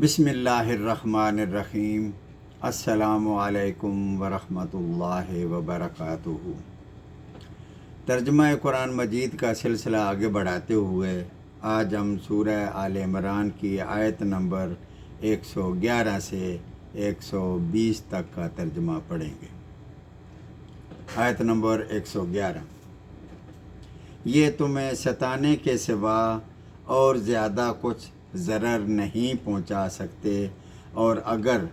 بسم اللہ الرحمن الرحیم۔ السلام علیکم ورحمۃ اللہ وبرکاتہ۔ ترجمہ قرآن مجید کا سلسلہ آگے بڑھاتے ہوئے آج ہم سورہ آل عمران کی آیت نمبر 111 سے 120 تک کا ترجمہ پڑھیں گے۔ آیت نمبر 111۔ یہ تمہیں ستانے کے سوا اور زیادہ کچھ ضرر نہیں پہنچا سکتے، اور اگر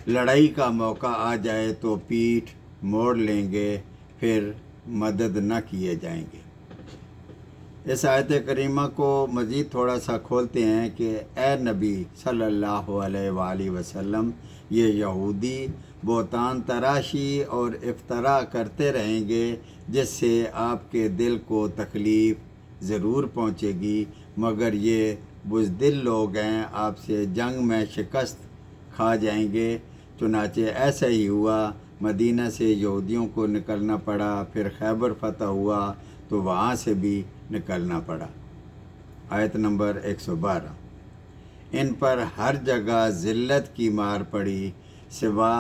لڑائی کا موقع آ جائے تو پیٹھ موڑ لیں گے، پھر مدد نہ کیے جائیں گے۔ اس آیت کریمہ کو مزید تھوڑا سا کھولتے ہیں کہ اے نبی صلی اللہ علیہ وآلہ وسلم، یہ یہودی بہتان تراشی اور افتراء کرتے رہیں گے، جس سے آپ کے دل کو تکلیف ضرور پہنچے گی، مگر یہ بزدل لوگ ہیں، آپ سے جنگ میں شکست کھا جائیں گے۔ چنانچہ ایسا ہی ہوا، مدینہ سے یہودیوں کو نکلنا پڑا، پھر خیبر فتح ہوا تو وہاں سے بھی نکلنا پڑا۔ آیت نمبر 112۔ ان پر ہر جگہ ذلت کی مار پڑی، سوا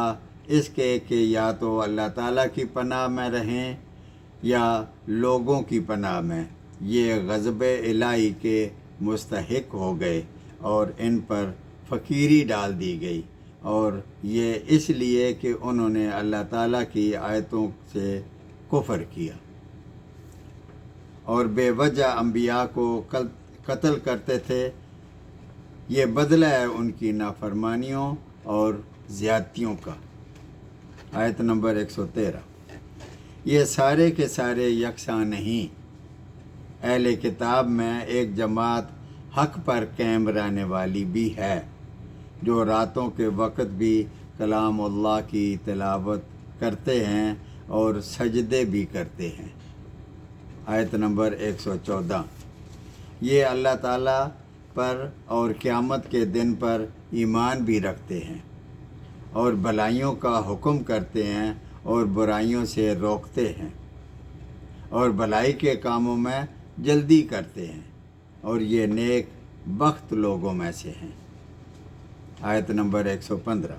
اس کے کہ یا تو اللہ تعالیٰ کی پناہ میں رہیں یا لوگوں کی پناہ میں۔ یہ غضب الہی کے مستحق ہو گئے اور ان پر فقیری ڈال دی گئی، اور یہ اس لیے کہ انہوں نے اللہ تعالیٰ کی آیتوں سے کفر کیا اور بے وجہ انبیاء کو قتل کرتے تھے۔ یہ بدلہ ہے ان کی نافرمانیوں اور زیادتیوں کا۔ آیت نمبر 113۔ یہ سارے کے سارے یکساں نہیں۔ اہل کتاب میں ایک جماعت حق پر قائم رہنے والی بھی ہے، جو راتوں کے وقت بھی کلام اللہ کی تلاوت کرتے ہیں اور سجدے بھی کرتے ہیں۔ آیت نمبر 114۔ یہ اللہ تعالیٰ پر اور قیامت کے دن پر ایمان بھی رکھتے ہیں، اور بھلائیوں کا حکم کرتے ہیں اور برائیوں سے روکتے ہیں، اور بھلائی کے کاموں میں جلدی کرتے ہیں، اور یہ نیک بخت لوگوں میں سے ہیں۔ آیت نمبر 115۔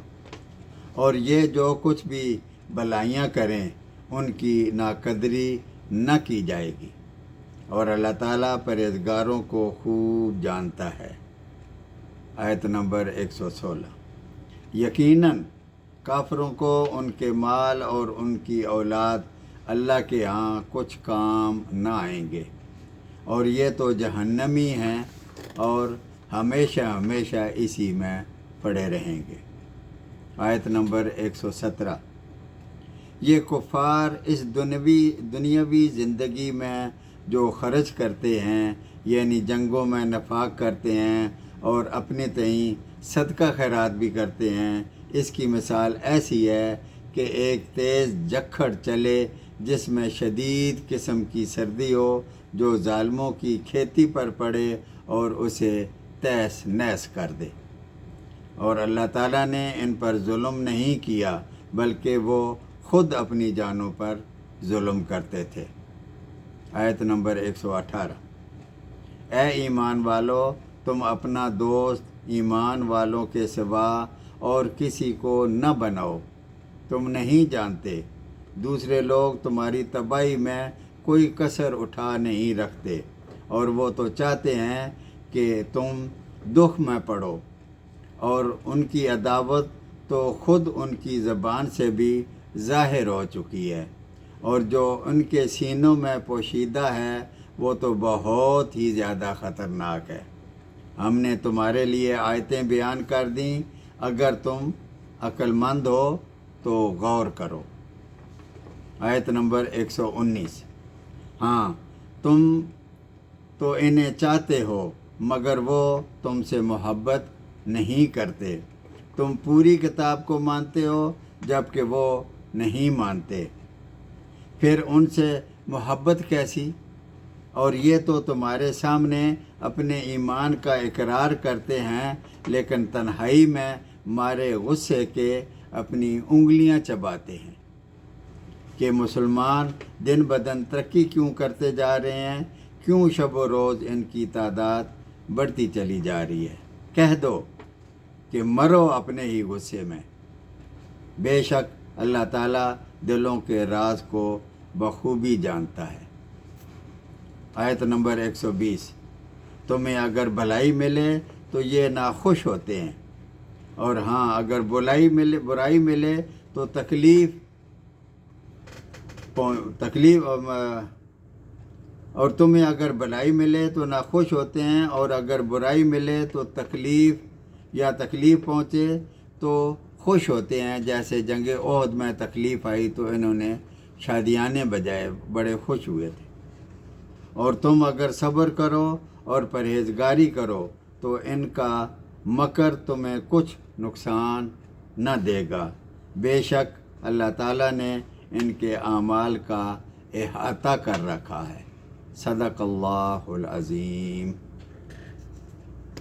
اور یہ جو کچھ بھی بھلائیاں کریں ان کی ناقدری نہ کی جائے گی، اور اللہ تعالیٰ پرہیزگاروں کو خوب جانتا ہے۔ آیت نمبر 116۔ یقیناً کافروں کو ان کے مال اور ان کی اولاد اللہ کے ہاں کچھ کام نہ آئیں گے، اور یہ تو جہنمی ہیں اور ہمیشہ ہمیشہ اسی میں پڑے رہیں گے۔ آیت نمبر 117۔ یہ کفار اس دنیاوی زندگی میں جو خرچ کرتے ہیں، یعنی جنگوں میں نفاق کرتے ہیں اور اپنے تئیں صدقہ خیرات بھی کرتے ہیں، اس کی مثال ایسی ہے کہ ایک تیز جھکڑ چلے جس میں شدید قسم کی سردی ہو، جو ظالموں کی کھیتی پر پڑے اور اسے تہس نہس کر دے۔ اور اللہ تعالیٰ نے ان پر ظلم نہیں کیا، بلکہ وہ خود اپنی جانوں پر ظلم کرتے تھے۔ آیت نمبر 118۔ اے ایمان والو، تم اپنا دوست ایمان والوں کے سوا اور کسی کو نہ بناؤ۔ تم نہیں جانتے، دوسرے لوگ تمہاری تباہی میں کوئی کسر اٹھا نہیں رکھتے، اور وہ تو چاہتے ہیں کہ تم دکھ میں پڑو، اور ان کی عداوت تو خود ان کی زبان سے بھی ظاہر ہو چکی ہے، اور جو ان کے سینوں میں پوشیدہ ہے وہ تو بہت ہی زیادہ خطرناک ہے۔ ہم نے تمہارے لیے آیتیں بیان کر دیں، اگر تم عقل مند ہو تو غور کرو۔ آیت نمبر 119۔ ہاں، تم تو انہیں چاہتے ہو، مگر وہ تم سے محبت نہیں کرتے۔ تم پوری کتاب کو مانتے ہو جبکہ وہ نہیں مانتے، پھر ان سے محبت کیسی؟ اور یہ تو تمہارے سامنے اپنے ایمان کا اقرار کرتے ہیں، لیکن تنہائی میں مارے غصے کے اپنی انگلیاں چباتے ہیں کہ مسلمان دن بدن ترقی کیوں کرتے جا رہے ہیں، کیوں شب و روز ان کی تعداد بڑھتی چلی جا رہی ہے۔ کہہ دو کہ مرو اپنے ہی غصے میں، بے شک اللہ تعالیٰ دلوں کے راز کو بخوبی جانتا ہے۔ آیت نمبر 120، تمہیں اگر بھلائی ملے تو یہ ناخوش ہوتے ہیں، اور ہاں اگر برائی ملے تو تکلیف اور تمہیں اگر بھلائی ملے تو ناخوش ہوتے ہیں، اور اگر برائی ملے تو تکلیف پہنچے تو خوش ہوتے ہیں۔ جیسے جنگ احد میں تکلیف آئی تو انہوں نے شادیانے بجائے، بڑے خوش ہوئے تھے۔ اور تم اگر صبر کرو اور پرہیزگاری کرو تو ان کا مکر تمہیں کچھ نقصان نہ دے گا، بے شک اللہ تعالیٰ نے ان کے اعمال کا احاطہ کر رکھا ہے۔ صدق اللہ العظیم۔